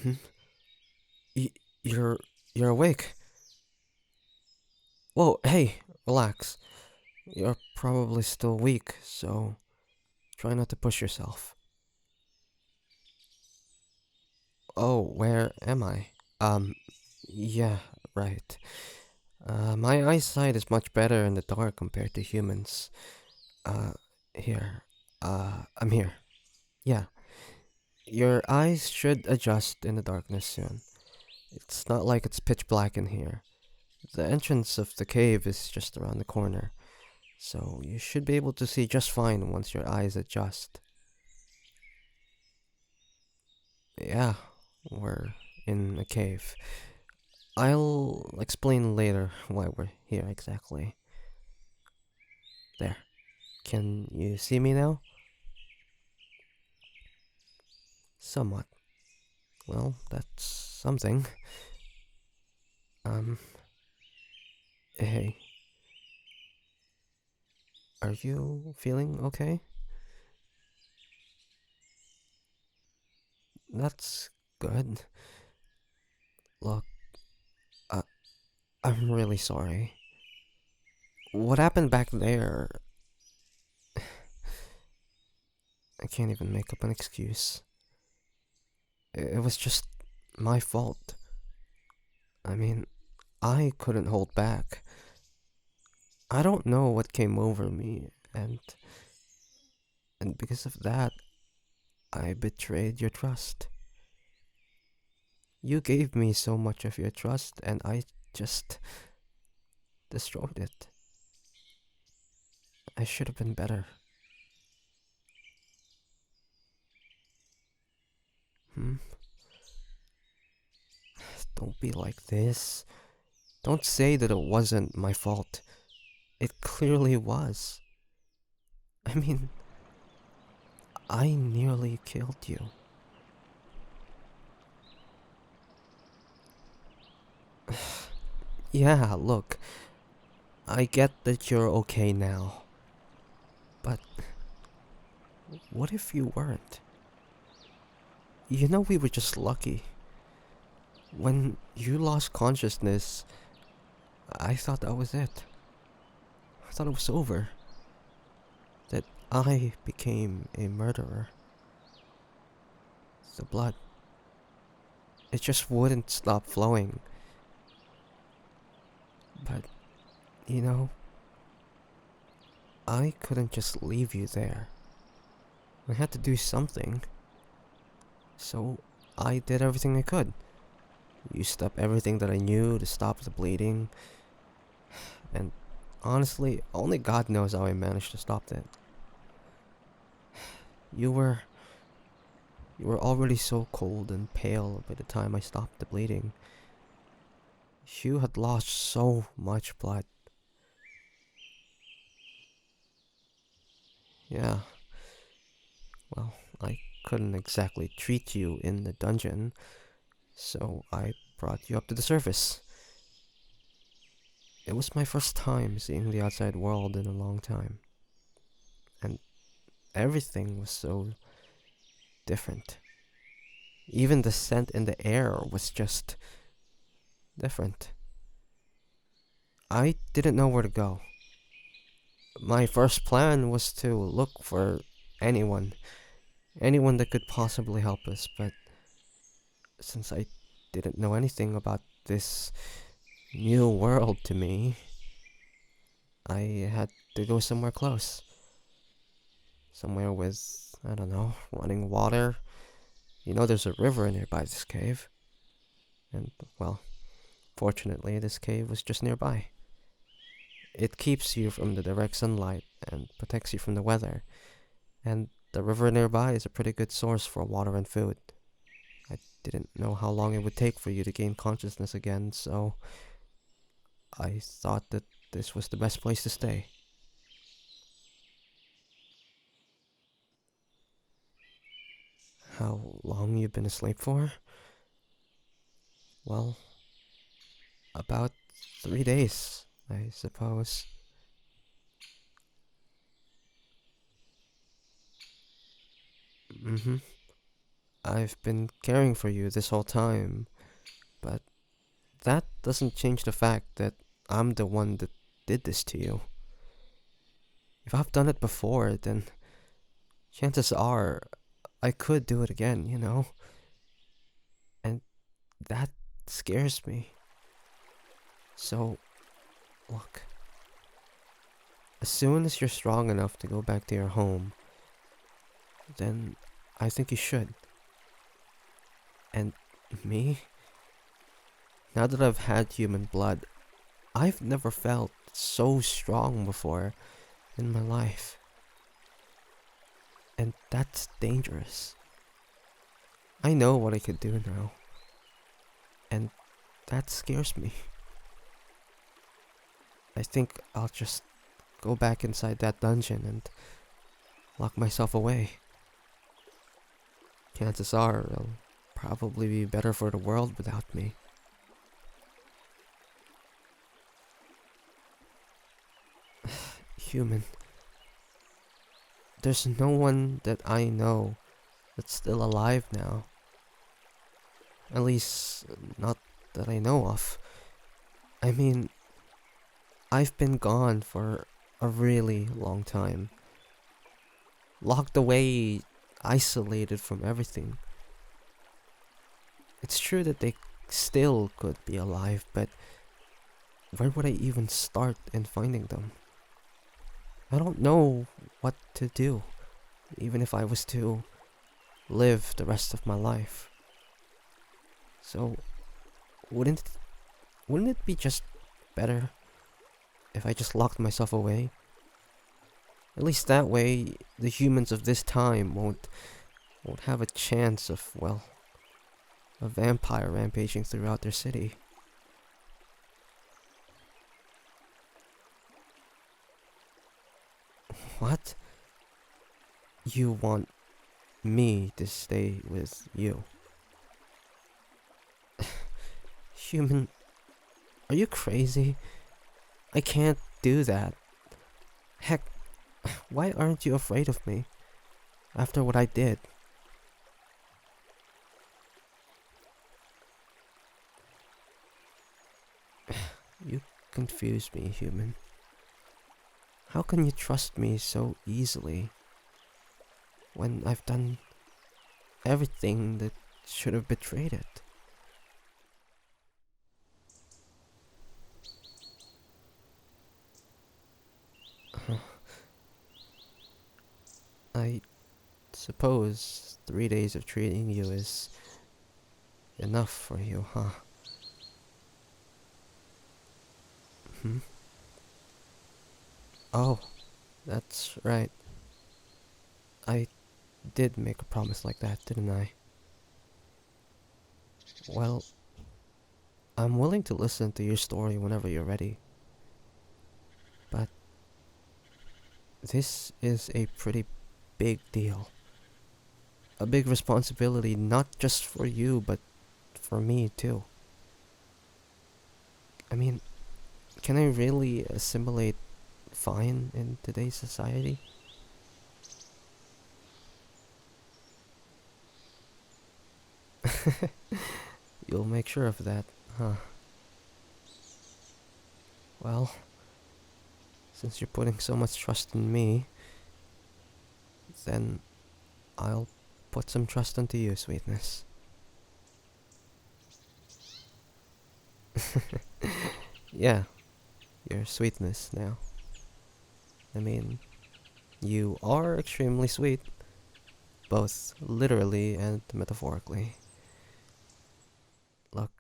Hmm? Y- you're you're awake. Whoa, hey, relax. You're probably still weak, so try not to push yourself. Oh, where am I? Um, yeah, right. My eyesight is much better in the dark compared to humans. Uh, here. I'm here. Yeah. Your eyes should adjust in the darkness soon. It's not like it's pitch black in here. The entrance of the cave is just around the corner, so you should be able to see just fine once your eyes adjust. Yeah, we're in a cave. I'll explain later why we're here exactly. There. Can you see me now? Somewhat. Well, that's something. Um, hey, are you feeling okay? That's good. Look, uh, I'm really sorry. What happened back there? I can't even make up an excuse. It was just my fault. I mean, I couldn't hold back. I don't know what came over me, and because of that, I betrayed your trust. You gave me so much of your trust, and I just destroyed it. I should have been better. Hmm? Don't be like this. Don't say that it wasn't my fault. It clearly was. I mean, I nearly killed you. Yeah, look, I get that you're okay now. But what if you weren't? You know, we were just lucky. When you lost consciousness, I thought that was it. I thought it was over. That I became a murderer. The blood, it just wouldn't stop flowing. But, you know, I couldn't just leave you there. I had to do something. So, I did everything I could. Used up everything that I knew to stop the bleeding. And honestly, only God knows how I managed to stop that. You were you were already so cold and pale by the time I stopped the bleeding. You had lost so much blood. Yeah, well, I couldn't exactly treat you in the dungeon, so I brought you up to the surface. It was my first time seeing the outside world in a long time, and everything was so different. Even the scent in the air was just different. I didn't know where to go. My first plan was to look for anyone, anyone that could possibly help us, but since I didn't know anything about this new world to me, I had to go somewhere close. Somewhere with, I don't know, running water. You know, there's a river nearby this cave. And, well, fortunately, this cave was just nearby. It keeps you from the direct sunlight and protects you from the weather. And the river nearby is a pretty good source for water and food. I didn't know how long it would take for you to gain consciousness again, so I thought that this was the best place to stay. How long you been asleep for? Well, about 3 days, I suppose. Mm-hmm. I've been caring for you this whole time, but that doesn't change the fact that I'm the one that did this to you. If I've done it before, then chances are I could do it again, you know? And that scares me. So, look, as soon as you're strong enough to go back to your home, then I think you should. And me? Now that I've had human blood, I've never felt so strong before in my life. And that's dangerous. I know what I could do now. And that scares me. I think I'll just go back inside that dungeon and lock myself away. Chances are it'll probably be better for the world without me. Human. There's no one that I know that's still alive now. At least, not that I know of. I mean, I've been gone for a really long time. Locked away, isolated from everything. It's true that they still could be alive, but where would I even start in finding them? I don't know what to do, even if I was to live the rest of my life. So, wouldn't wouldn't it be just better if I just locked myself away? At least that way, the humans of this time won't have a chance of, well, a vampire rampaging throughout their city. What? You want me to stay with you? Human, are you crazy? I can't do that. Heck, why aren't you afraid of me? After what I did. You confuse me, human. How can you trust me so easily when I've done everything that should have betrayed it? I suppose 3 days of treating you is enough for you, huh? Hmm? Oh, that's right. I did make a promise like that, didn't I? Well, I'm willing to listen to your story whenever you're ready. But this is a pretty big deal. A big responsibility, not just for you, but for me too. I mean, can I really assimilate fine in today's society? You'll make sure of that, huh? Well, since you're putting so much trust in me, then I'll put some trust into you, sweetness. Yeah, your sweetness now. I mean, you are extremely sweet, both literally and metaphorically. Look,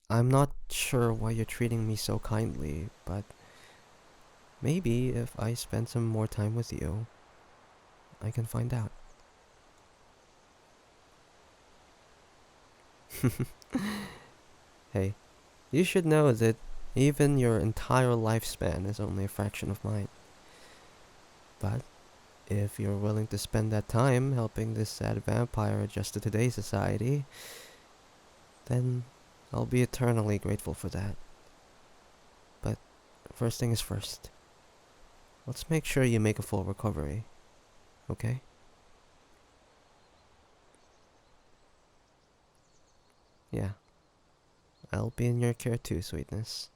I'm not sure why you're treating me so kindly, but maybe if I spend some more time with you, I can find out. Hey, you should know that even your entire lifespan is only a fraction of mine. But if you're willing to spend that time helping this sad vampire adjust to today's society, then I'll be eternally grateful for that. But first thing is first. Let's make sure you make a full recovery, okay? I'll be in your care too, sweetness.